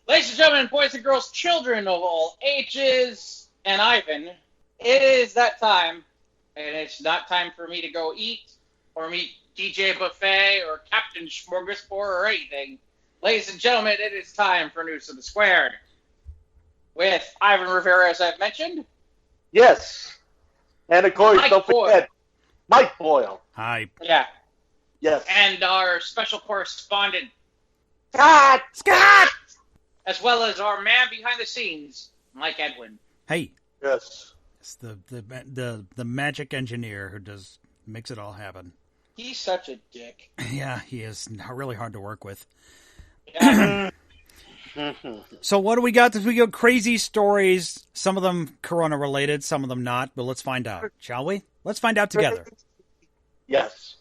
Ladies and gentlemen, boys and girls, children of all ages, and Ivan, it is that time, and it's not time for me to go eat or meet DJ Buffet or Captain Smorgasbord or anything. Ladies and gentlemen, it is time for News of the Squared. With Ivan Rivera, as I've mentioned. Yes. And of course, Mike don't Boyle. forget, Mike Boyle. Hi. Yeah. Yes. And our special correspondent, Scott! as well as our man behind the scenes, Mike Edwin. Hey. Yes. It's the magic engineer who makes it all happen. He's such a dick. Yeah, he is really hard to work with. Yeah. So what do we got this week? We got crazy stories, some of them corona related, some of them not, but let's find out, shall we? Let's find out together. Yes.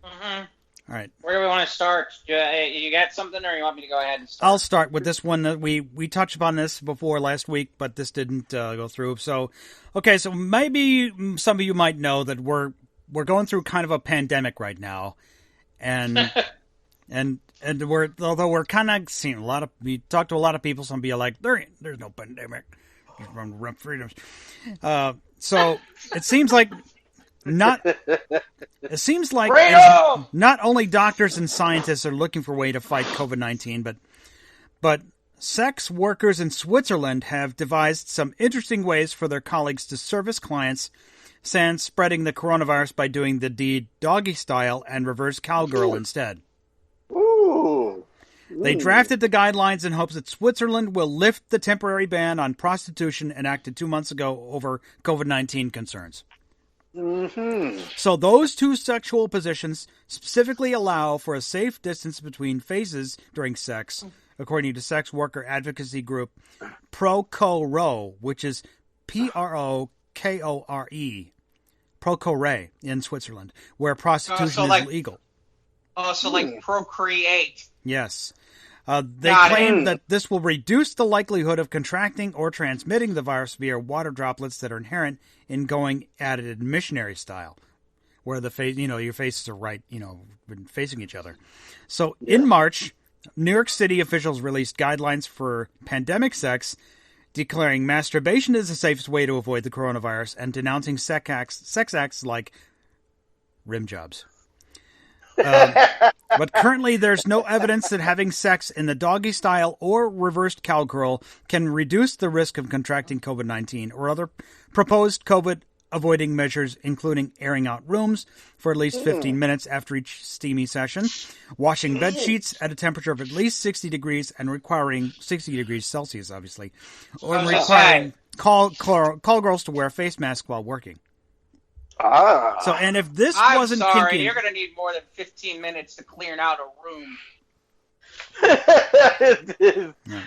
Mm-hmm. All right. Where do we want to start? You got something, or you want me to go ahead and start? I'll start with this one. We touched upon this before last week, but this didn't go through. So, okay, so maybe some of you might know that we're going through kind of a pandemic right now, and we're kind of seeing we talk to a lot of people. Some people are like, there's no pandemic, just run freedoms. So it seems like not only doctors and scientists are looking for a way to fight COVID-19, but sex workers in Switzerland have devised some interesting ways for their colleagues to service clients, sans spreading the coronavirus by doing the deed doggy style and reverse cowgirl instead. Ooh. They drafted the guidelines in hopes that Switzerland will lift the temporary ban on prostitution enacted 2 months ago over COVID-19 concerns. Mm-hmm. So those two sexual positions specifically allow for a safe distance between faces during sex, according to sex worker advocacy group Procore, which is Prokore, Procore in Switzerland, where prostitution is legal. Oh, so like procreate. Yes. They claim that this will reduce the likelihood of contracting or transmitting the virus via water droplets that are inherent in going at it in missionary style, where the face, your faces are right, facing each other. So in March, New York City officials released guidelines for pandemic sex, declaring masturbation is the safest way to avoid the coronavirus and denouncing sex acts like rim jobs. But currently there's no evidence that having sex in the doggy style or reversed cowgirl can reduce the risk of contracting COVID-19 or other proposed COVID-avoiding measures, including airing out rooms for at least 15 minutes after each steamy session, washing bed sheets at a temperature of at least 60 degrees and requiring 60 degrees Celsius, obviously, or requiring call girls to wear a face mask while working. So, and if this wasn't kinky, you're going to need more than 15 minutes to clear out a room.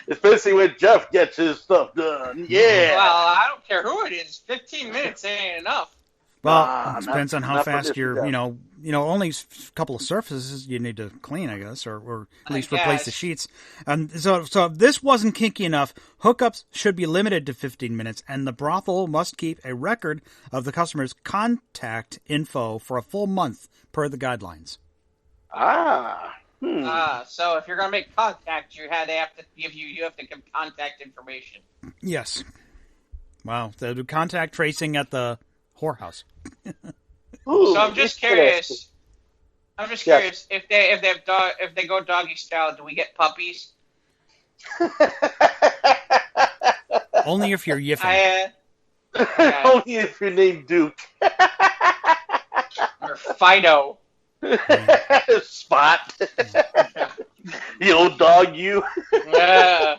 Especially when Jeff gets his stuff done. Yeah. Well, I don't care who it is. 15 minutes ain't enough. Well, it depends on how fast you're, only a couple of surfaces you need to clean, I guess, or at least replace the sheets. So if this wasn't kinky enough, hookups should be limited to 15 minutes, and the brothel must keep a record of the customer's contact info for a full month per the guidelines. So if you're going to make contact, they have to give you have to give contact information. Yes. Wow. They do contact tracing at the whorehouse. So I'm just curious. If they go doggy style, do we get puppies? Only if you're yiffing. Only if you're named Duke. Or Fido. Spot. The old dog you. Yeah.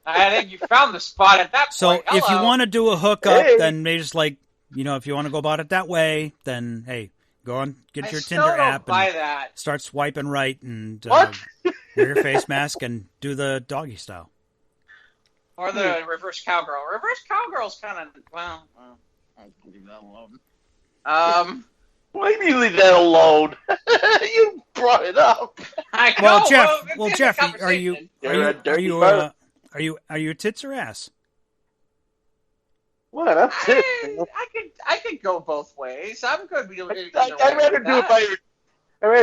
I think you found the spot at that point. So if you want to do a hookup, then maybe just if you want to go about it that way, then hey, go on, get your Tinder app and start swiping right and wear your face mask and do the doggy style. Or the reverse cowgirl. Reverse cowgirl's kind of, I'll leave that alone. Why do you leave that alone? You brought it up. Jeff, are you tits or ass? What? I'm tits. I could go both ways. I'm good. I'd rather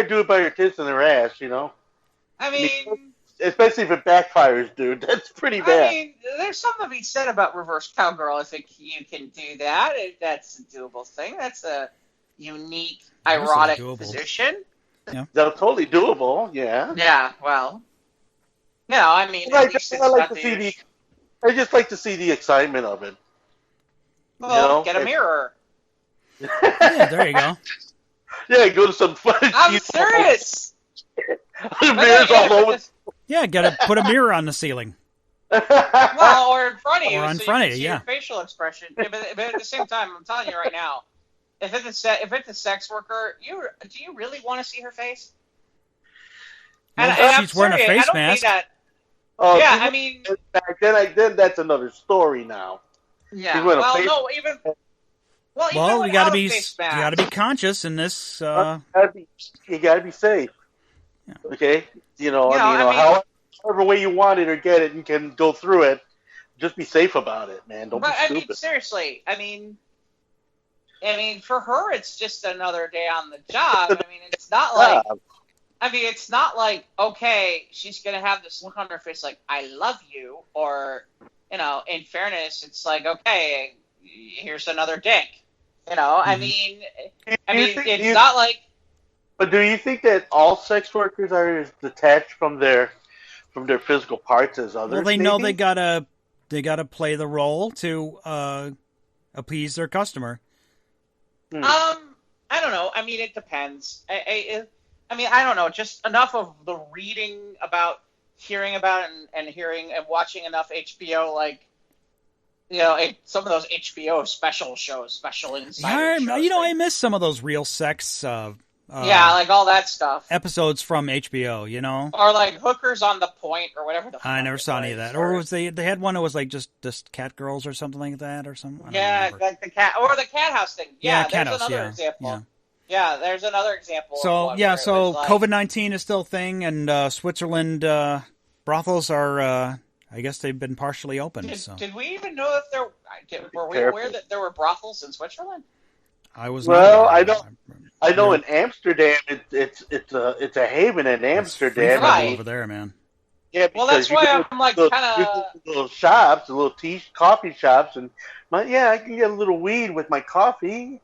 do it by your tits than their ass. I mean, especially if it backfires, dude. That's pretty I bad. mean, there's something to be said about reverse cowgirl. I think you can do that. That's a doable thing. That's a unique, ironic doable. position. That's totally doable. Yeah. Yeah, well, I mean, I at least it's like not to the see the. usual- I just like to see the excitement of it. Well, know, get a it- mirror. Yeah, there you go. Yeah, go to some fun. I'm serious. Mirrors all over. Yeah, put a mirror on the ceiling. Well, or in front of you, Or in so front you of can you, see yeah. your facial expression. Yeah, but at the same time, I'm telling you right now, if it's a sex worker, do you really want to see her face? Well, And I'm she's wearing a serious, face I don't mask. mean that. Oh, Yeah, she's I mean, back then that's another story now. yeah. She's wearing a Well, face- no, even. Well, even Well, you without gotta a be face mask. conscious in this. You gotta be safe. Yeah. Okay, I mean- however way you want it or get it, and can go through it. Just be safe about it, man. Don't But be I stupid. mean, seriously, I mean, for her, it's just another day on the job. I mean, it's not like. I mean, it's not like, okay, she's going to have this look on her face like, I love you, or, in fairness, it's like, okay, here's another dick. I mean, it's not like. But do you think that all sex workers are as detached from their physical parts as others? Well, they know maybe? they gotta play the role to appease their customer. I don't know. I mean, it depends. I mean, I don't know. Just enough of the reading about, hearing about, and hearing and watching enough HBO, like, some of those HBO special shows, special insider shows. I miss some of those real sex. Like all that stuff. Episodes from HBO. Or like Hookers on the Point, or whatever the. I never fuck saw it any of was. that. Or was they had one that was like just cat girls or something like that or something. I don't Yeah, remember. like the cat house thing. Yeah, Cat there's House, another yeah, example. yeah. Yeah, there's another example. So of one where it was like, COVID-19 is still a thing, and Switzerland brothels are. I guess they've been partially open. Did we even know if were we aware that there were brothels in Switzerland? I was. Well, not, I know in Amsterdam, it's a haven in Amsterdam. Right. over there, man. Yeah, Well, that's because you why go I'm like to kinda- little shops, the little coffee shops, and I can get a little weed with my coffee.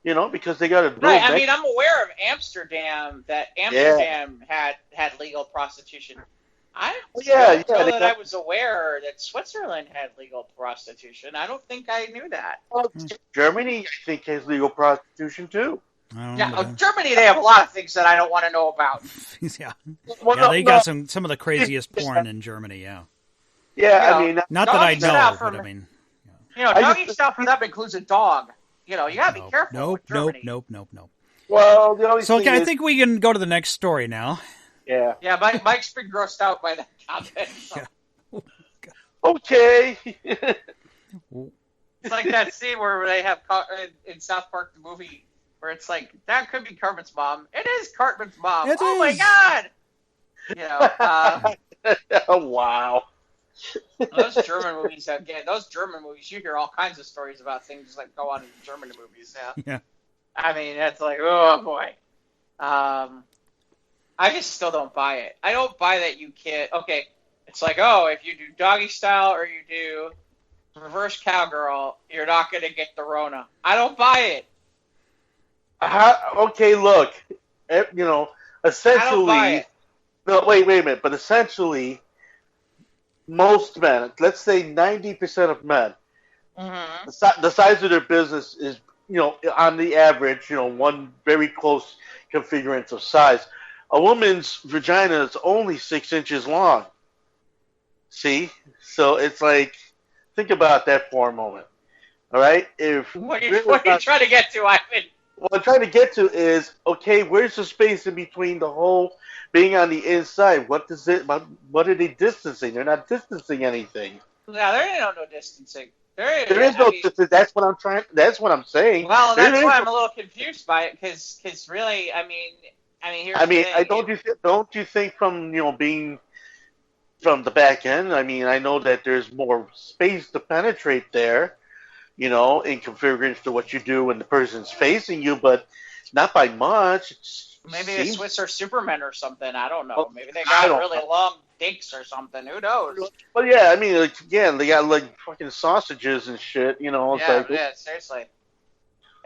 Because they got a Right. I mean, I'm aware of Amsterdam. That Amsterdam had legal prostitution. I don't know that I was aware that Switzerland had legal prostitution. I don't think I knew that. Germany, I think, has legal prostitution too. I don't Yeah, know. Germany, they have a lot of things that I don't want to know about. yeah. Well, Yeah, they got some of the craziest porn in Germany. Yeah. Yeah, You I mean, Not that I Doggy style know, for but I me. mean. Doggy style for them includes a dog. You gotta be careful. Nope. with Germany. well, the only So thing okay, I is, think we can go to the next story now. yeah. Yeah, Mike's been grossed out by that comment. So. Yeah. Okay. It's like that scene where they have in South Park the movie where it's like that could be Cartman's mom. It is Cartman's mom. It My is. God! Oh, wow. Those German movies, you hear all kinds of stories about things that go on in German movies. Yeah. Yeah. I mean, it's like, oh boy. I just still don't buy it. I don't buy that you can't. Okay, it's like, oh, if you do doggy style or you do reverse cowgirl, you're not going to get the Rona. I don't buy it. Okay, look. Essentially. I don't buy it. No, wait a minute. But essentially, most men, let's say 90% of men, Mm-hmm. the size of their business is, on the average, one very close configurance of size. A woman's vagina is only 6 inches long. See? So it's like, think about that for a moment. All right? What are you trying to get to, Ivan? What I'm trying to get to is, okay, where's the space in between the hole being on the inside? What are they distancing? They're not distancing anything. Yeah, there ain't no distancing. There is no distance. That's what I'm saying. Well, that's why I'm a little confused by it, because really, I mean, here's the thing. Don't you think from being from the back end? I mean, I know that there's more space to penetrate there, in configuration to what you do when the person's facing you, but not by much. It's Maybe the Seems- Swiss are Supermen or something. I don't know. Well, Maybe they I got don't really know. long dicks or something. Who knows? But yeah, I mean, like, again, they got like fucking sausages and shit. You know, it's Yeah, like, yeah, seriously.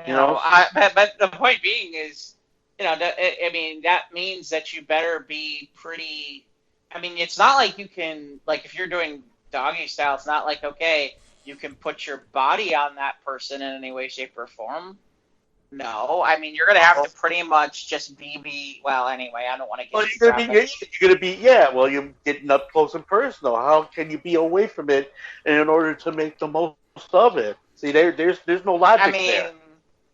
You know? But the point being is, I mean, that means that you better be pretty. I mean, it's not like you can, like, if you're doing doggy style, it's not like, okay, you can put your body on that person in any way, shape, or form. No, I mean, you're going to have to pretty much just well, anyway, I don't want to get well, too graphic. well, you're getting up close and personal. How can you be away from it in order to make the most of it? See, there's no logic I mean, there.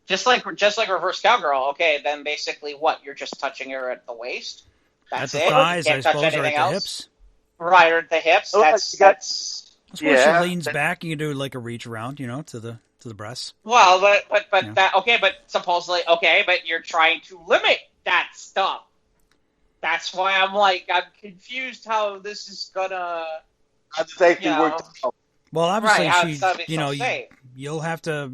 just like reverse cowgirl. Okay, then basically, what? You're just touching her at the waist. At That's the it. thighs, You I can't touch suppose, or at anything the else. hips. Right, or at the hips. Oh, That's you got- that's. I suppose Yeah, she leans that- back. You can do like a reach around, to the breasts. Well, but Yeah. that okay, but supposedly okay, but you're trying to limit that stuff. That's why I'm confused how this is gonna. How does that actually you work know. out? Well, obviously, Right, how it's gotta be she, so safe. you'll have to,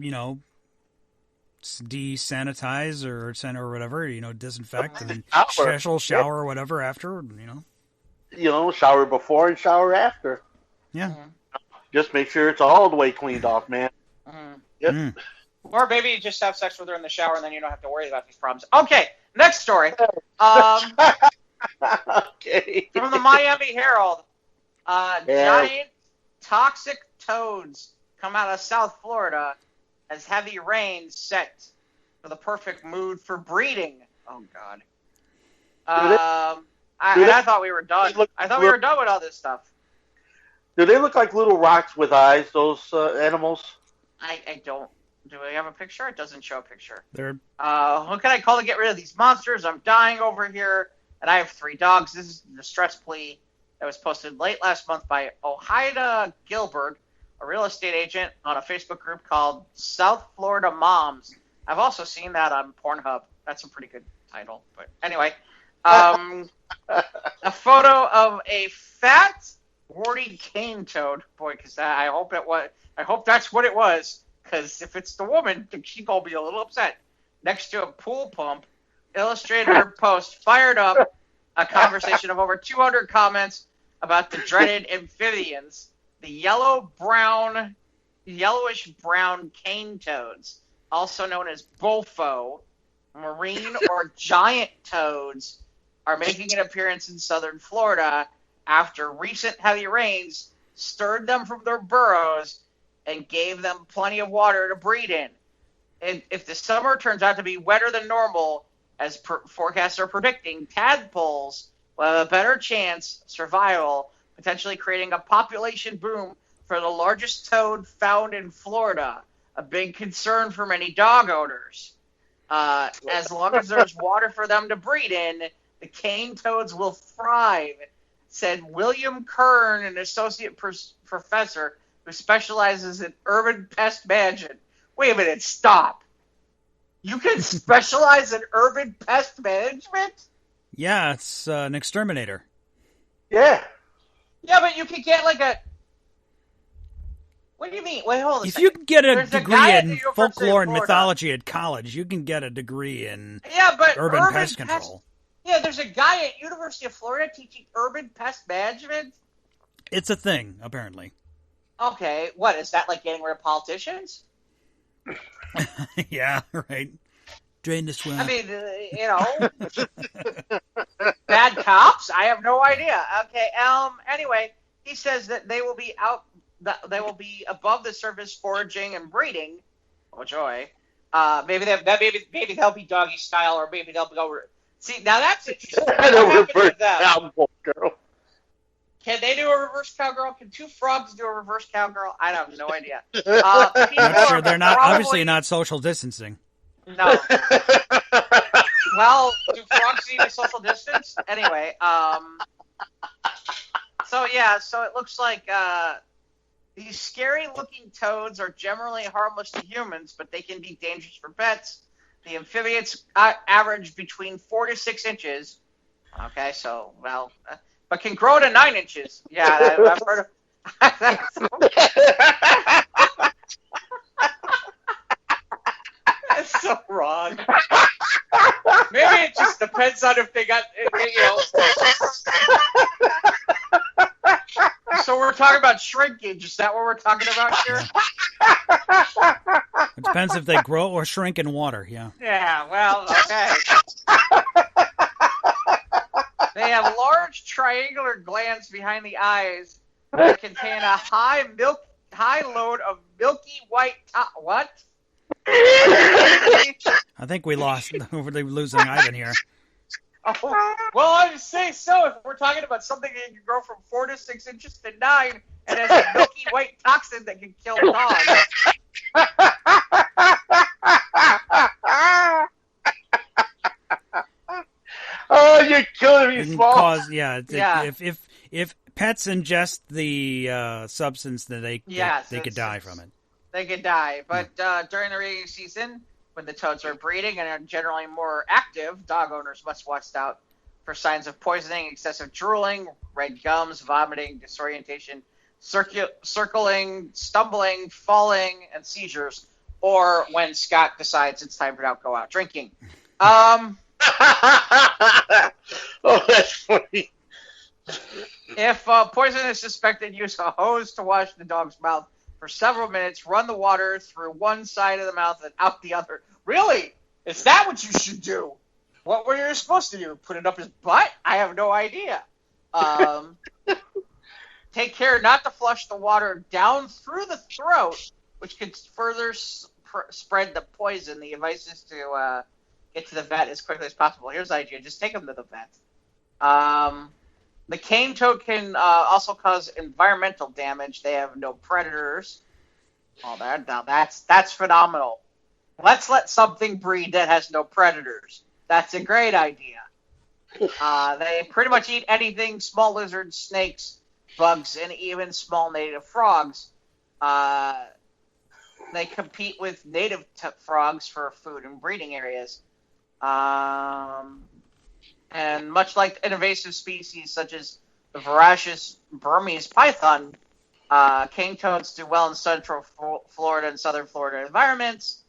desanitize or whatever, disinfect and Shower. special shower or whatever after, Shower before and shower after. Yeah. Mhm. Just make sure it's all the way cleaned off, man. Mhm. Yep. Mm. Or maybe you just have sex with her in the shower, and then you don't have to worry about these problems. Okay, next story. Okay. From the Miami Herald, Yeah. giant toxic toads come out of South Florida as heavy rains set for the perfect mood for breeding. Oh God. I thought we were done. I thought we were done with all this stuff. Do they look like little rocks with eyes? Those animals? I don't. Do we have a picture? It doesn't show a picture. They're Who can I call to get rid of these monsters? I'm dying over here, and I have 3 dogs. This is the distress plea that was posted late last month by Ohida Gilbert, a real estate agent, on a Facebook group called South Florida Moms. I've also seen that on Pornhub. That's a pretty good title. But anyway, a photo of a fat, warty cane toad. Boy, because I hope that's what it was. Because if it's the woman, she's gonna be a little upset. Next to a pool pump, illustrated her post fired up a conversation of over 200 comments about the dreaded amphibians, the yellowish-brown cane toads, also known as bofo, marine or giant toads, are making an appearance in southern Florida after recent heavy rains stirred them from their burrows and gave them plenty of water to breed in. And if the summer turns out to be wetter than normal, as forecasts are predicting, tadpoles will have a better chance of survival, potentially creating a population boom for the largest toad found in Florida, a big concern for many dog owners. As long as there's water for them to breed in, the cane toads will thrive, said William Kern, an associate professor who specializes in urban pest management. Wait a minute, stop. You can specialize in urban pest management? yeah, it's an exterminator. Yeah. Yeah, but you can get like a... What do you mean? Wait, hold on a If second. you can get a There's a degree guy at in the University of folklore and Florida. mythology at college, you can get a degree in Yeah, but urban pest control. Yeah, there's a guy at University of Florida teaching urban pest management? It's a thing, apparently. Okay, what, is that like getting rid of politicians? Yeah, right. Drain the swamp. I mean, bad cops? I have no idea. Okay, anyway, he says that they will be above the surface foraging and breeding. Oh joy. Maybe they'll be doggy style, or maybe they'll go. See, now that's interesting. What happens with them? Cowboy girl. Can they do a reverse cowgirl? Can 2 frogs do a reverse cowgirl? I have no idea. Not sure. They're not obviously not social distancing. No. Well, do frogs need a social distance? Anyway, so it looks like these scary-looking toads are generally harmless to humans, but they can be dangerous for pets. The amphibians average between 4 to 6 inches. Okay, so, but can grow to 9 inches. Yeah, I've heard of... That's so wrong. Maybe it just depends depends on if they got, So we're talking about shrinkage. Is that what we're talking about here? It depends if they grow or shrink in water. Yeah. Yeah. Well, okay. They have large triangular glands behind the eyes that contain a high load of milky white. What? I think we lost. We're losing Ivan here. Oh, well, I would say so. If we're talking about something that can grow from 4 to 6 inches to 9 and has a milky white toxin that can kill dogs. Oh, you're killing me, Small. If pets ingest the substance, then they could die from it. They could die. But during the breeding season, when the toads are breeding and are generally more active, dog owners must watch out for signs of poisoning, excessive drooling, red gums, vomiting, disorientation, circling, stumbling, falling, and seizures, or when Scott decides it's time to go out drinking. Oh, that's funny. If poison is suspected, use a hose to wash the dog's mouth for several minutes. Run the water through one side of the mouth and out the other. Really? Is that what you should do? What were you supposed to do? Put it up his butt? I have no idea. Take care not to flush the water down through the throat, which could further spread the poison. The advice is to get to the vet as quickly as possible. Here's the idea. Just take them to the vet. The cane toad can also cause environmental damage. They have no predators. Oh, that's phenomenal. Let's let something breed that has no predators. That's a great idea. They pretty much eat anything, small lizards, snakes, bugs, and even small native frogs. They compete with native frogs for food and breeding areas. And much like invasive species such as the voracious Burmese python, cane toads do well in central Florida and southern Florida environments,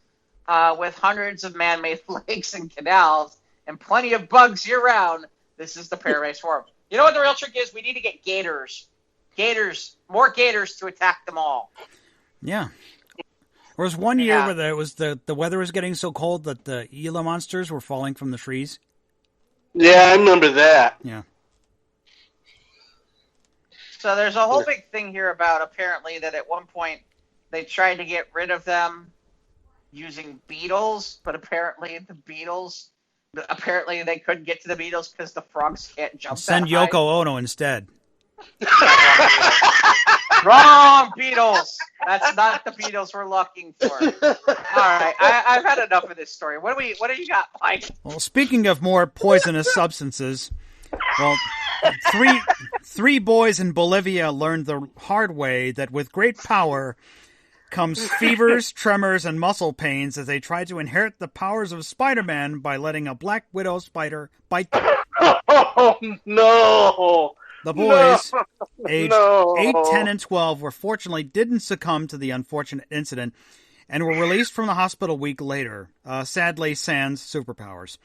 with hundreds of man-made lakes and canals and plenty of bugs year-round. This is the paradise for them. You know what the real trick is? We need to get gators. More gators to attack them all. Yeah. There was one year where the weather was getting so cold that the Gila monsters were falling from the trees. Yeah, I remember that. Yeah. So there's a whole big thing here about apparently that at one point they tried to get rid of them using beetles, but apparently they couldn't get to the beetles because the frogs can't jump. Send Yoko Ono instead. Wrong Beatles. That's not the Beatles we're looking for. All right, I've had enough of this story. What do you got, Mike? Well, speaking of more poisonous substances, well, three boys in Bolivia learned the hard way that with great power comes fevers, tremors, and muscle pains as they tried to inherit the powers of Spider-Man by letting a black widow spider bite them. Oh, no! The boys, aged 8, 10, and 12, fortunately didn't succumb to the unfortunate incident and were released from the hospital a week later, sadly sans superpowers.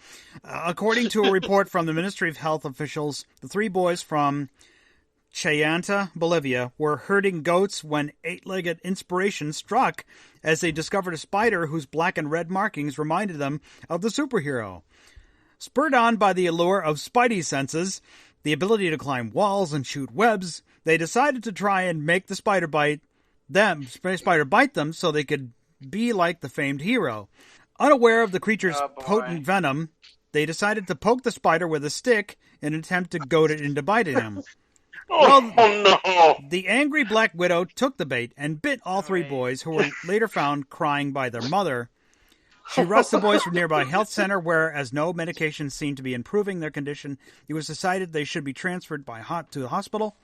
According to a report from the Ministry of Health officials, the 3 boys from Chayanta, Bolivia, were herding goats when eight-legged inspiration struck as they discovered a spider whose black and red markings reminded them of the superhero. Spurred on by the allure of spidey senses, the ability to climb walls and shoot webs, they decided to try and make the spider bite them so they could be like the famed hero. Unaware of the creature's potent venom, they decided to poke the spider with a stick in an attempt to goad it into biting him. No! The angry Black Widow took the bait and bit all 3 boys, who were later found crying by their mother. She rushed the boys from a nearby health center where, as no medication seemed to be improving their condition, it was decided they should be transferred to the hospital.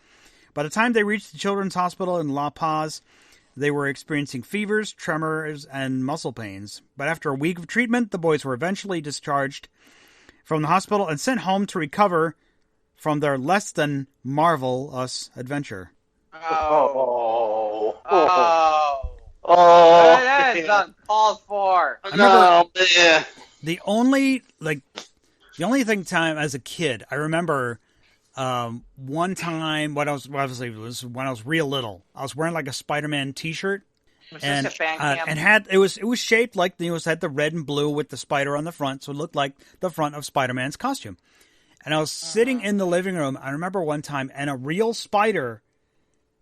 By the time they reached the Children's Hospital in La Paz, they were experiencing fevers, tremors, and muscle pains. But after a week of treatment, the boys were eventually discharged from the hospital and sent home to recover from their less than marvelous adventure. That is uncalled for. I remember man. the only The only time as a kid, I remember one time when I was real little. I was wearing like a Spider-Man T-shirt, and it was shaped like it had the red and blue with the spider on the front, so it looked like the front of Spider-Man's costume. And I was sitting in the living room. I remember one time, and a real spider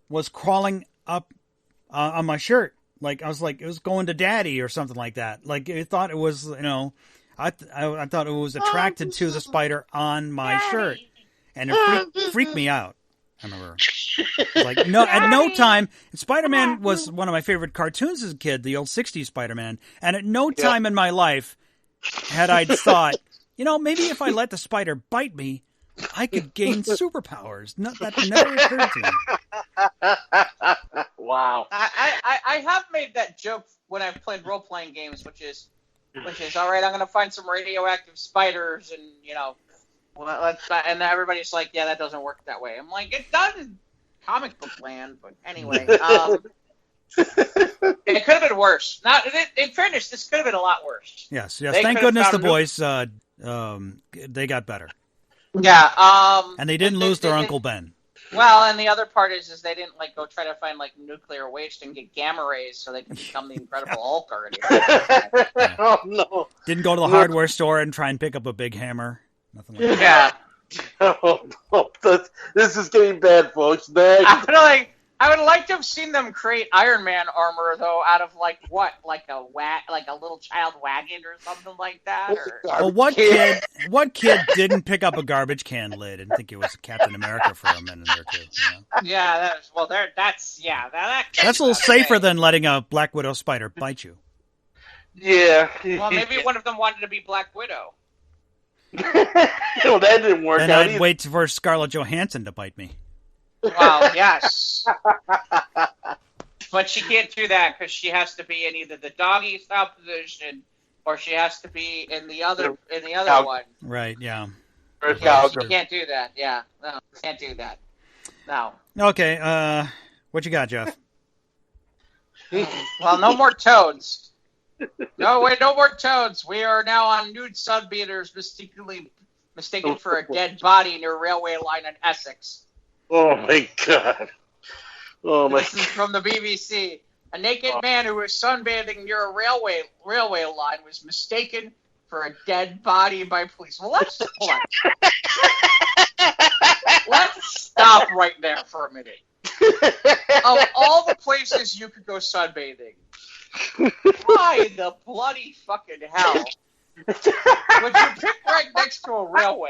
was crawling up on my shirt. Like I was like, it was going to daddy or something like that. Like it thought it was, I thought it was attracted to the spider on my shirt, and it freaked me out. I remember, like no, at no time. Spider-Man was one of my favorite cartoons as a kid, the old '60s Spider-Man, and at no time in my life had I thought, maybe if I let the spider bite me, I could gain superpowers. That never occurred to me. Wow. I have made that joke when I've played role-playing games, which is all right. I'm going to find some radioactive spiders, and and everybody's like, yeah, that doesn't work that way. I'm like, it does in comic book land, but anyway, it could have been worse. In fairness, this could have been a lot worse. Yes. Thank goodness the boys, they got better. Yeah. And they didn't lose their Uncle Ben. Well, and the other part is they didn't go try to find nuclear waste and get gamma rays so they can become the Incredible Hulk or anything. Yeah. Oh no! Didn't go to the hardware store and try and pick up a big hammer. Nothing like that. Yeah. Oh, no. This is getting bad, folks. Next. I would like to have seen them create Iron Man armor though out of like a little child wagon or something like that. Well, what kid didn't pick up a garbage can lid and think it was Captain America for a minute or two? Yeah, that's a little safer than letting a Black Widow spider bite you. Yeah. Well, maybe one of them wanted to be Black Widow. Well, that didn't work then out. I'd wait for Scarlett Johansson to bite me. Wow, yes. But she can't do that because she has to be in either the doggy style position or she has to be in the other one. Right, yeah. She can't do that, yeah. No, can't do that. No. Okay, what you got, Jeff? Well, no more toads. No more toads. We are now on nude sunbathers mistaken for a dead body near a railway line in Essex. Oh my God! This is from the BBC. A naked man who was sunbathing near a railway line was mistaken for a dead body by police. Well, let's stop right there for a minute. Of all the places you could go sunbathing, why the bloody fucking hell would you pick right next to a railway?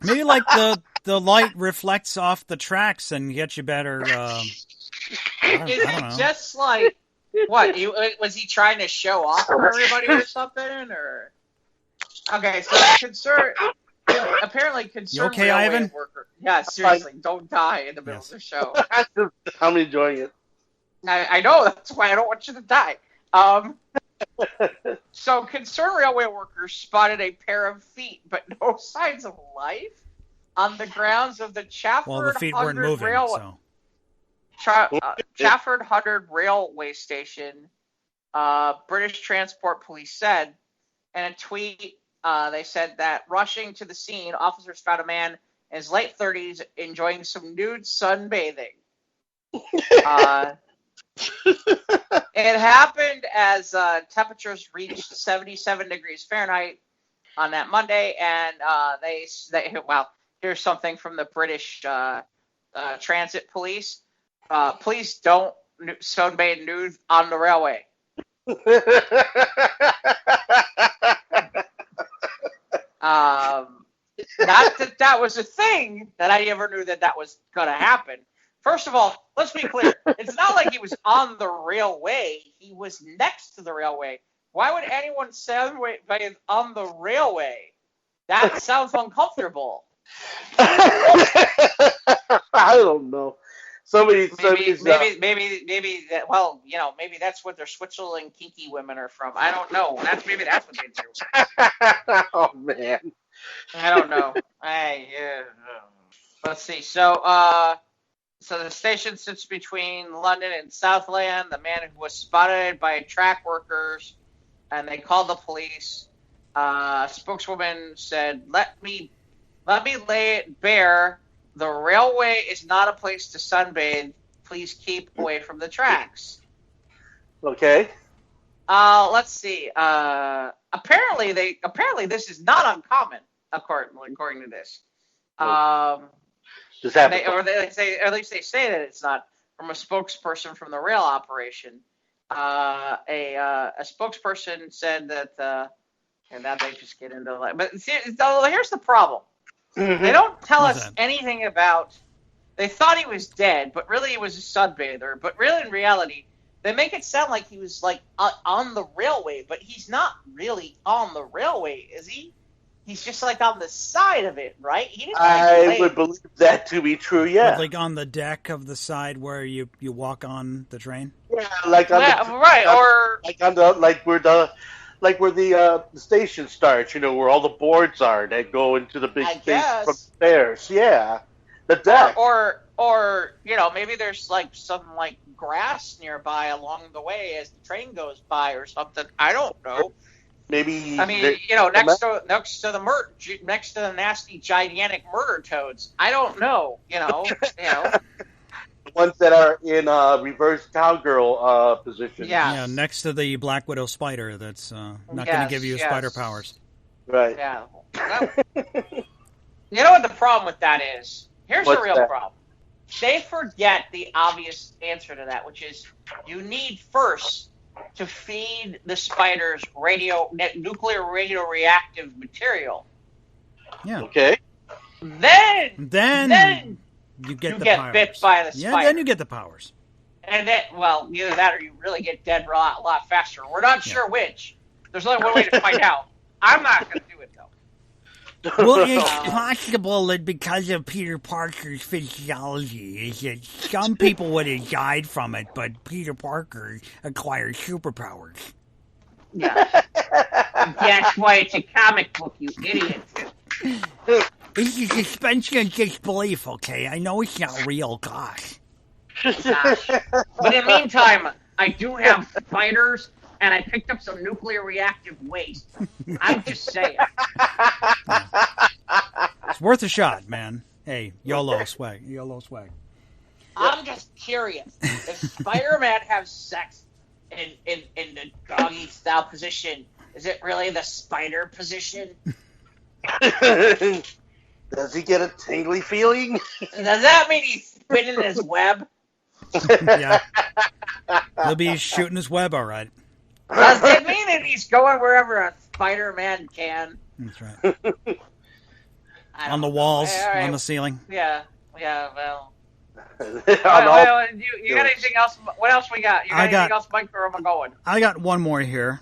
Maybe like the light reflects off the tracks and gets you better. I don't know. Just like what? Was he trying to show off for everybody or something? Or okay, so apparently concerned. You okay, Ivan? Worker. Yeah, seriously, don't die in the middle of the show. I'm enjoying it. I know, that's why I don't want you to die. So concerned railway workers spotted a pair of feet, but no signs of life on the grounds of the Chafford Well, the feet weren't moving, so. Chafford 100 railway station, British Transport Police said. In a tweet, they said that rushing to the scene, officers found a man in his late 30s enjoying some nude sunbathing. It happened as temperatures reached 77 degrees Fahrenheit on that Monday, and here's something from the British Transit Police. Please don't sunbathe nude on the railway. Not that was a thing that I ever knew that was going to happen. First of all, let's be clear. It's not like he was on the railway. He was next to the railway. Why would anyone sunbathe on the railway? That sounds uncomfortable. I don't know. Maybe that's what their Switzerland kinky women are from. I don't know. Maybe that's what they do. Oh man, I don't know. Let's see. So the station sits between London and Southland. The man who was spotted by track workers, and they called the police. Spokeswoman said, "Let me lay it bare. The railway is not a place to sunbathe. Please keep away from the tracks." Okay. Let's see. Apparently this is not uncommon, according to this. Does happen. They say, or at least they say that it's not, from a spokesperson from the rail operation. A spokesperson said that, and now they just get into like. But see, here's the problem. Mm-hmm. They don't tell What's us that? anything about. They thought he was dead, but really he was a sunbather. But really, in reality, they make it sound like he was like on the railway, but he's not really on the railway, is he? He's just like on the side of it, right? He didn't. I would believe that to be true. Yeah. Like on the deck of the side where you walk on the train. Yeah, like on right, or like on the like where the station starts. You know, where all the boards are that go into the big I space guess. from stairs. Yeah, the deck. or maybe there's like some like grass nearby along the way as the train goes by or something. I don't know. Maybe. I mean, next to the nasty gigantic murder toads. I don't know. the ones that are in reverse cowgirl position. Yeah. Yeah, next to the Black Widow spider that's not going to Yes, give you yes. spider powers. Right. Yeah. You know what the problem with that is? Here's What's the real that? problem. They forget the obvious answer to that, which is you need first to feed the spiders nuclear radioreactive material. Yeah. Okay. Then you get you the get powers. bit by the Yeah, spider. then you get the powers. And then, well, either that or you really get dead a lot faster. We're not sure which. There's only one way to find out. I'm not going to do it, though. Well, it's possible that because of Peter Parker's physiology, is that some people would have died from it, but Peter Parker acquired superpowers. Yeah. That's why it's a comic book, you idiot. It's a suspension of disbelief, okay? I know it's not real, gosh. Gosh. But in the meantime, I do have spiders, and I picked up some nuclear reactive waste. I'm just saying. It's worth a shot, man. Hey, YOLO swag. I'm just curious. If Spider-Man has sex in the doggy style position, is it really the spider position? Does he get a tingly feeling? Does that mean he's spinning his web? Yeah. He'll be shooting his web, all right. Does it mean that he's going wherever a Spider-Man can? That's right. I don't On the know. walls, All right. on the ceiling. Yeah, well. On You got anything else? What else we got? You got anything else, Mike, or am I going? I got one more here.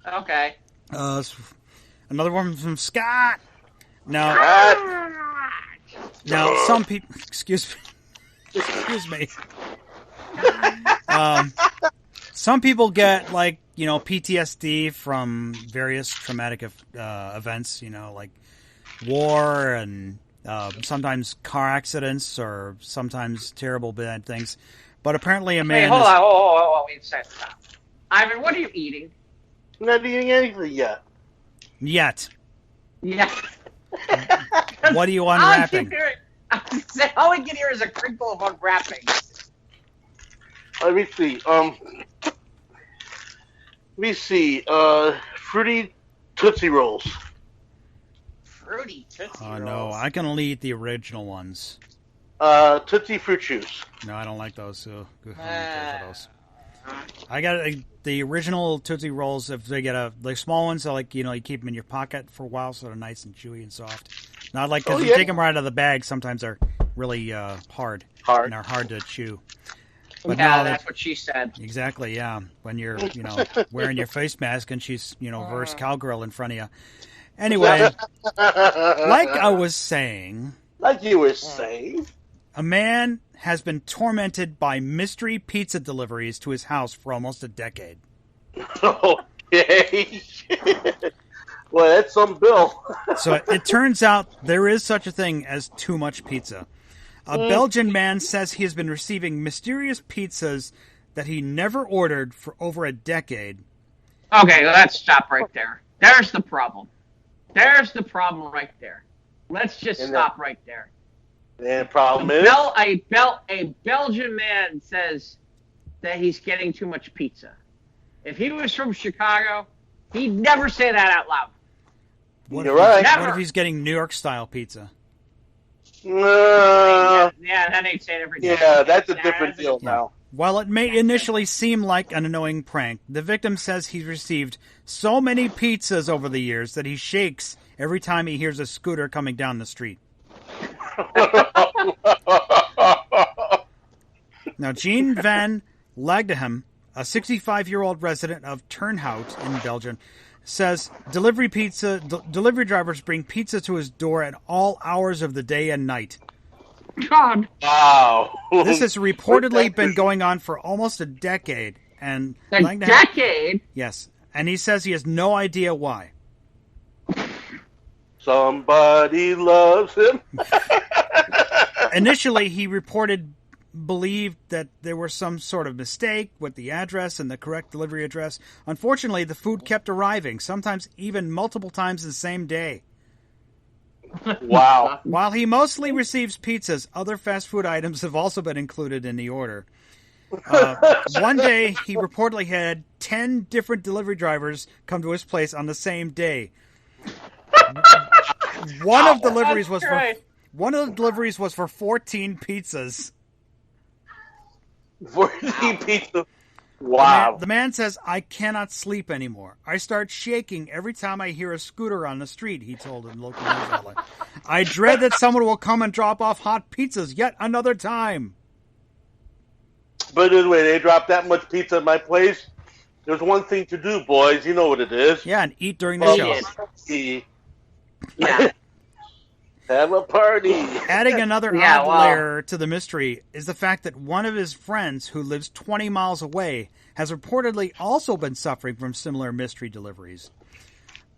Okay. Another one from Scott. Now, What? some people... Excuse me. Some people get, like, PTSD from various traumatic events, like war and sometimes car accidents or sometimes terrible bad things. But apparently a man... Hey, hold on. Wait a second. Stop. Ivan, what are you eating? I'm not eating anything yet. Yet. Yeah. What are you unwrapping? All I can hear is a crinkle of unwrapping. Let me see. Fruity Tootsie Rolls. Fruity Tootsie Oh, Rolls. no. I can only eat the original ones. Tootsie Fruit Chews. No, I don't like those. So I don't care for those. I got the original Tootsie Rolls. If they get the small ones, so you keep them in your pocket for a while, so they're nice and chewy and soft. Not like because you take them right out of the bag. Sometimes they're really hard and are hard to chew. But Yeah, no, that's what she said. exactly. Yeah, when you're wearing your face mask and she's verse cowgirl in front of you. Anyway, like I was saying, Like you were saying. a man has been tormented by mystery pizza deliveries to his house for almost a decade. Okay. Well, that's some bill. So it turns out there is such a thing as too much pizza. A Belgian man says he has been receiving mysterious pizzas that he never ordered for over a decade. Okay, let's stop right there. There's the problem. There's the problem right there. Let's just stop right there. And the problem is? A Belgian man says that he's getting too much pizza. If he was from Chicago, he'd never say that out loud. You're right. What if he's getting New York style pizza? Yeah, that ain't saying every day. Yeah, that's a different deal now. While it may initially seem like an annoying prank, the victim says he's received so many pizzas over the years that he shakes every time he hears a scooter coming down the street. Now, Jean van Lagdehem, a 65-year-old resident of Turnhout in Belgium, says delivery drivers bring pizza to his door at all hours of the day and night. God. Wow. This has reportedly been going on for almost a decade. And decade? Yes. And he says he has no idea why. Somebody loves him. Initially, he believed that there was some sort of mistake with the address and the correct delivery address. Unfortunately, the food kept arriving, sometimes even multiple times the same day. Wow. While he mostly receives pizzas, other fast food items have also been included in the order. One day, he reportedly had 10 different delivery drivers come to his place on the same day. One of the deliveries was for 14 pizzas. 14 pizzas. Wow. The man says, "I cannot sleep anymore. I start shaking every time I hear a scooter on the street," he told a local news outlet. "I dread that someone will come and drop off hot pizzas yet another time." But anyway, they dropped that much pizza at my place. There's one thing to do, boys. You know what it is. Yeah, and eat during the show. Yeah. Have a party. Adding another layer to the mystery is the fact that one of his friends who lives 20 miles away has reportedly also been suffering from similar mystery deliveries.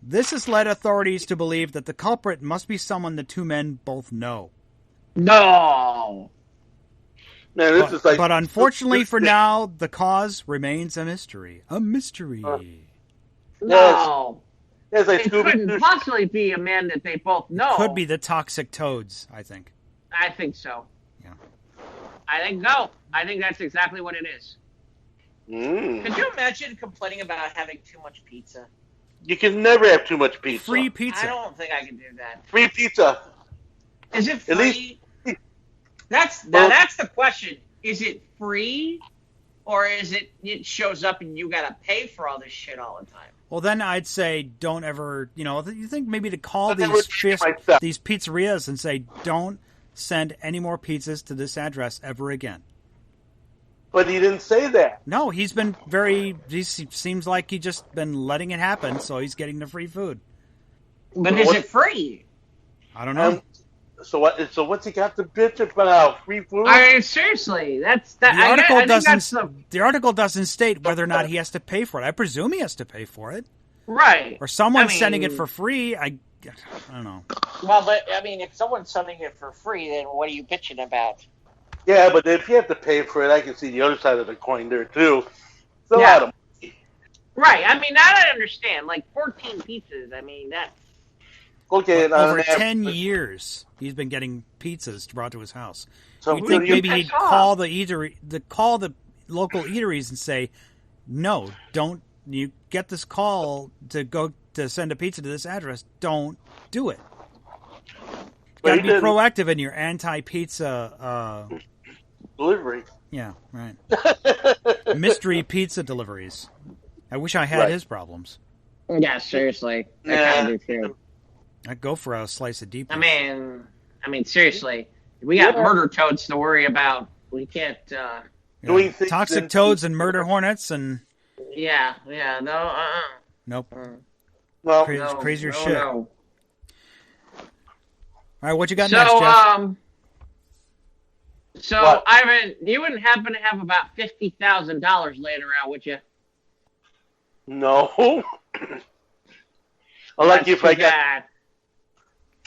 This has led authorities to believe that the culprit must be someone the two men both know. No. Man, but unfortunately for now, the cause remains a mystery. A mystery. No. Yes, it couldn't possibly be a man that they both know. It could be the toxic toads, I think. I think so. Yeah. I think that's exactly what it is. Could you imagine complaining about having too much pizza? You can never have too much pizza. Free pizza. I don't think I can do that. Free pizza. Is it free? At least... That's the question. Is it free, or is it shows up and you gotta pay for all this shit all the time? Well, then I'd say don't ever, you think maybe to call these pizzerias and say, don't send any more pizzas to this address ever again. But he didn't say that. No, he seems like he's just been letting it happen, so he's getting the free food. But is it free? I don't know. So what's he got to bitch about? Free food? I mean, seriously, The article doesn't state whether or not he has to pay for it. I presume he has to pay for it. Right. Or someone's sending it for free. I don't know. Well, but if someone's sending it for free, then what are you bitching about? Yeah, but if you have to pay for it, I can see the other side of the coin there too. It's a lot of money. Right. I mean, that I understand. Like 14 pizzas. I mean, that's okay. Over 10 years, he's been getting pizzas brought to his house. So you think maybe he'd call the local eateries and say, "No, don't. You get this call to go to send a pizza to this address. Don't do it." Got to be proactive in your anti-pizza delivery. Yeah, right. Mystery pizza deliveries. I wish I had his problems. Yeah, seriously. I kind of do too. I'd go for a slice of deep. I mean, seriously. We got murder toads to worry about. We can't. Toxic toads and murder hornets and. Yeah. No. Nope. Well, crazier shit. No. All right, what you got next, Jeff? So Ivan, you wouldn't happen to have about $50,000 laying around, would you? No. Lucky if I got.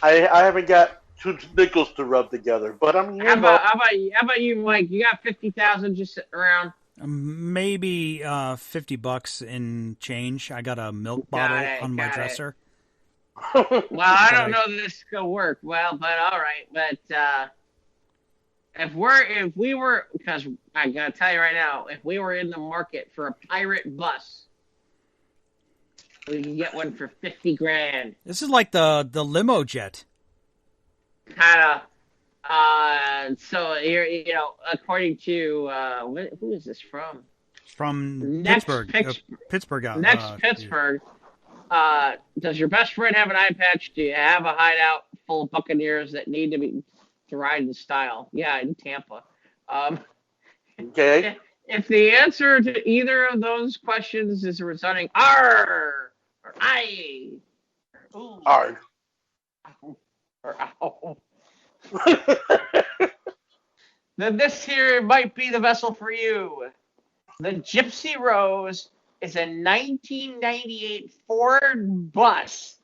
I haven't got two nickels to rub together, but I'm here. How about you, Mike? You got $50,000 just sitting around? Maybe $50 in change. I got a milk bottle on my dresser. Well, I don't know that this is gonna work. Well, but all right. But if we were, because I gotta tell you right now, if we were in the market for a pirate bus, we could get one for $50,000. This is like the limo jet. Kind of. So here, according to who is this from? It's from Next Pittsburgh. Pittsburgh. Pittsburgh. Does your best friend have an eye patch? Do you have a hideout full of Buccaneers that need to ride in style? Yeah, in Tampa. Okay. If the answer to either of those questions is a resounding R or I, or ooh, Arg. or ow, then this here might be the vessel for you. The Gypsy Rose is a 1998 Ford bus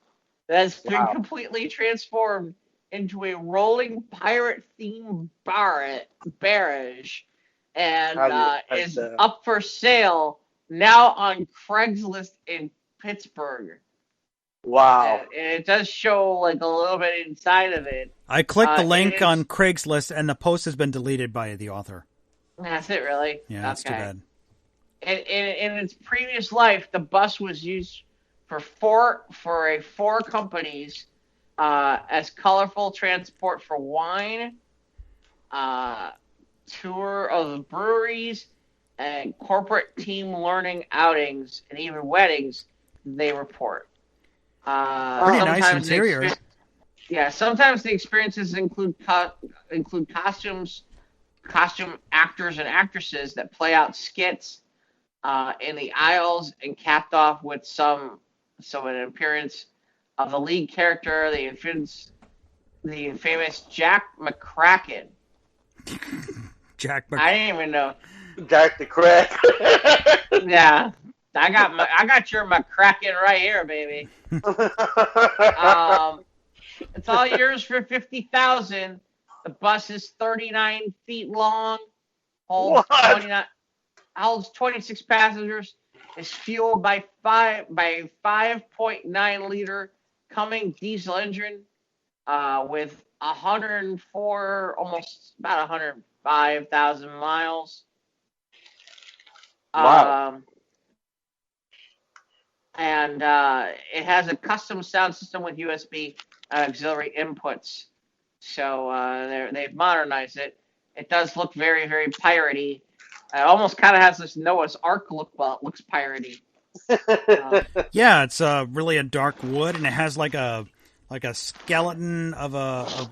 that has been completely transformed into a rolling pirate-themed barrage, and is up for sale now on Craigslist in Pittsburgh. Wow. And it does show like a little bit inside of it. I clicked the link on Craigslist, and the post has been deleted by the author. That's it, really? Yeah, that's too bad. In its previous life, the bus was used for four companies as colorful transport for wine, tour of the breweries, and corporate team learning outings, and even weddings. They report. Pretty nice interior. Sometimes the experiences include costume actors and actresses that play out skits in the aisles, and capped off with an appearance of the lead character, the famous Jack McCracken. I didn't even know. Jack the Crack. Yeah, I got your McCracken right here, baby. It's all yours for $50,000. The bus is 39 feet long. Holds 26 passengers. Is fueled by 5.9 liter Cummins diesel engine with 104, almost about 105,000 miles. Wow. And it has a custom sound system with USB auxiliary inputs. So they've modernized it. It does look very, very piratey. It almost kind of has this Noah's Ark look, but it looks piratey. Yeah, it's really a dark wood, and it has like a skeleton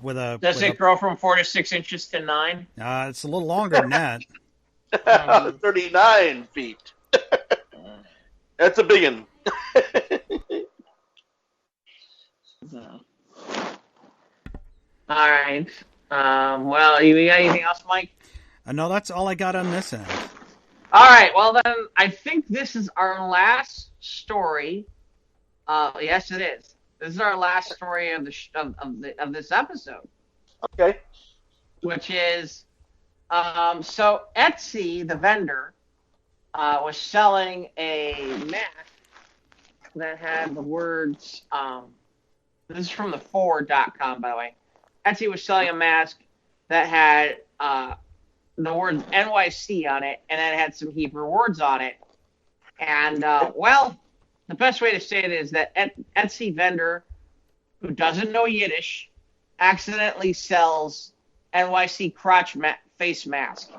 with a. Does it grow from 4 to 6 inches to 9? It's a little longer than that. 39 feet. That's a big one. All right. Well, you got anything else, Mike? No, that's all I got on this end. All right. Well, then I think this is our last story. Yes, it is. This is our last story of this episode. Okay. Which is, so Etsy, the vendor, was selling a mask that had the words. This is from the forward.com, by the way. Etsy was selling a mask that had the word NYC on it, and then it had some Hebrew words on it. And, the best way to say it is that Etsy vendor, who doesn't know Yiddish, accidentally sells NYC crotch face mask.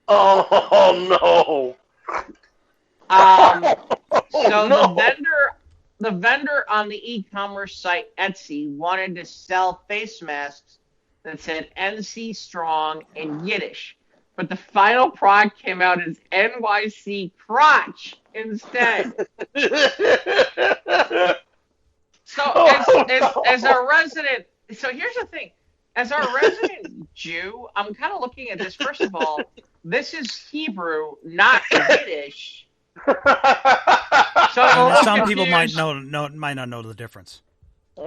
Oh, no. So the vendor on the e-commerce site Etsy wanted to sell face masks that said NC Strong in Yiddish, but the final product came out as NYC Crotch instead. So as a resident, so here's the thing. As a resident Jew, I'm kind of looking at this. First of all, this is Hebrew, not Yiddish. So some people might not know the difference. The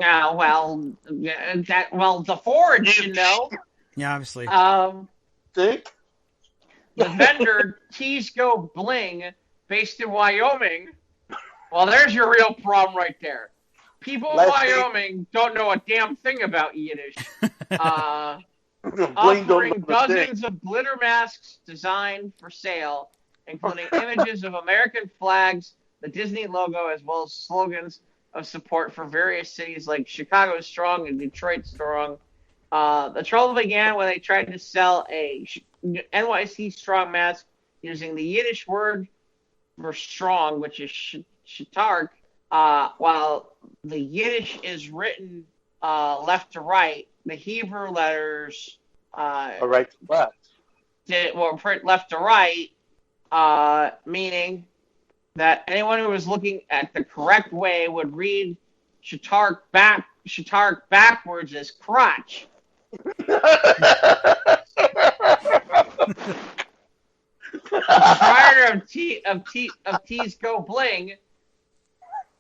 forward should know. Yeah, obviously. Think? the vendor Tees Go Bling, based in Wyoming. Well, there's your real problem right there. People in Wyoming don't know a damn thing about Yiddish. Offering dozens of glitter masks designed for sale, including images of American flags, the Disney logo, as well as slogans of support for various cities like Chicago Strong and Detroit Strong. The trouble began when they tried to sell a NYC Strong mask using the Yiddish word for strong, which is shitark, while the Yiddish is written left to right. The Hebrew letters right to left. Were print left to right, meaning that anyone who was looking at the correct way would read shitark backwards as crotch. The proprietor of Tees Go Bling,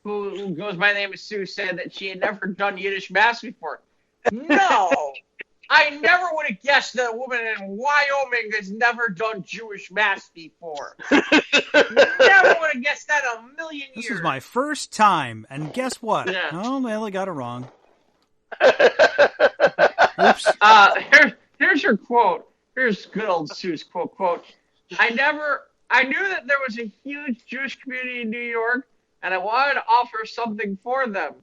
who goes by the name of Sue, said that she had never done Yiddish mass before. No! I never would have guessed that a woman in Wyoming has never done Jewish mass before. Never would have guessed that in a million years. This was my first time, and guess what? Yeah. Oh, well, I got it wrong. Oops. Here's her quote. Here's good old Sue's quote. I knew that there was a huge Jewish community in New York, and I wanted to offer something for them.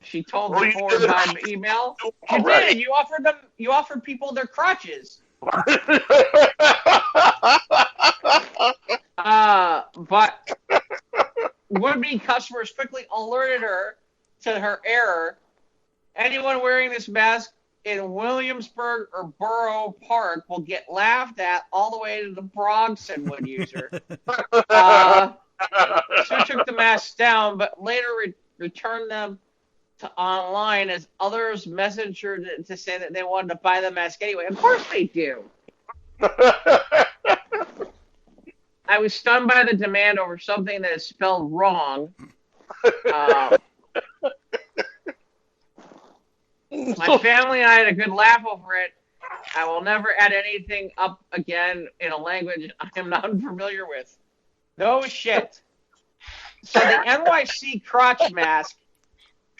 She told the board by email. You did. You offered people their crotches. But would-be customers quickly alerted her to her error. Anyone wearing this mask in Williamsburg or Borough Park will get laughed at all the way to the Bronx and would use her. Sue took the masks down, but later returned them to online as others messaged her to say that they wanted to buy the mask anyway. Of course they do. I was stunned by the demand over something that is spelled wrong. My family and I had a good laugh over it. I will never add anything up again in a language I am not familiar with. No shit. So the NYC crotch mask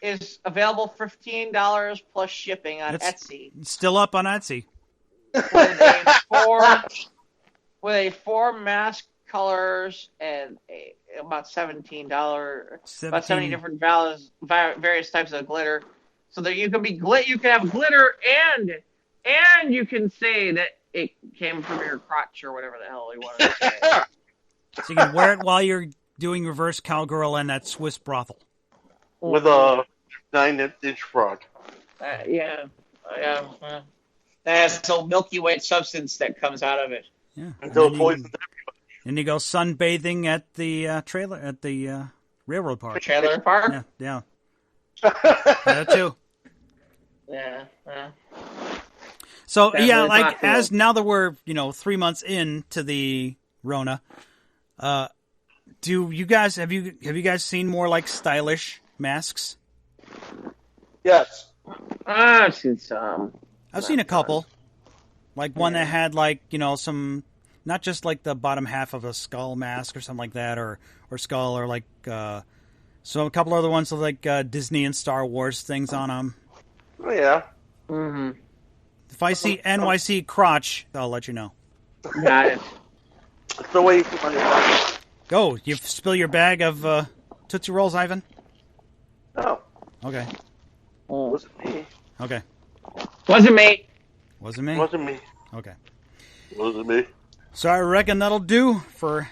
is available $15 plus shipping on Etsy. It's still up on Etsy. With a four mask colors and about $17, about 70 different various types of glitter. So that you can you can have glitter and you can say that it came from your crotch or whatever the hell you wanted to say. So you can wear it while you're doing reverse cowgirl and that Swiss brothel. With a 9-inch frog. Yeah. That's a milky white substance that comes out of it. Yeah. Until it poisons everybody. And you go sunbathing at the railroad park. The trailer park? Yeah. That too. Yeah. So That's yeah, really like popular. as now that we're 3 months into the Rona, do you guys have you guys seen more like stylish masks? Yes. I've seen some. I've seen a couple, like one that had like some, not just like the bottom half of a skull mask or something like that, or skull, or like so a couple other ones with like Disney and Star Wars things on them. Oh yeah. Mm-hmm. If I see NYC crotch, I'll let you know. Got it. It's the way you put on your body. Go, you spill your bag of Tootsie Rolls, Ivan? No. Okay. It wasn't me. Okay. Wasn't me. Wasn't me? It wasn't me. Okay. It wasn't me. So I reckon that'll do for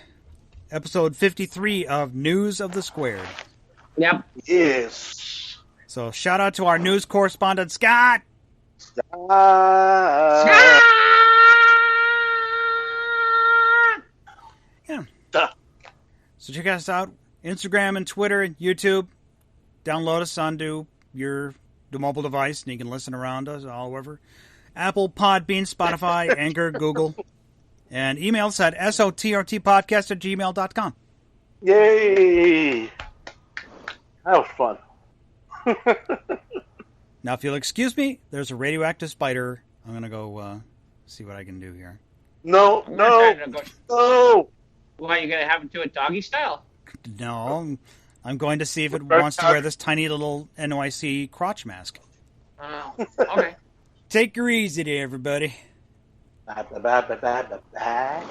episode 53 of News of the Squared. Yep. Yes. So shout out to our news correspondent, Scott. Yeah. So check us out, Instagram and Twitter and YouTube. Download us onto the mobile device, and you can listen around us all over. Apple, Podbean, Spotify, Anchor, Google. And email us at sotrtpodcast@gmail.com. Yay! That was fun. Now, if you'll excuse me, there's a radioactive spider. I'm going to go see what I can do here. No, We're no, trying to go- no. Why, you going to have him do it doggy style? No, I'm going to see if it First wants to wear this tiny little NYC crotch mask. Oh, okay. Take her easy there, everybody. Ba, ba, ba, ba, ba, ba, ba.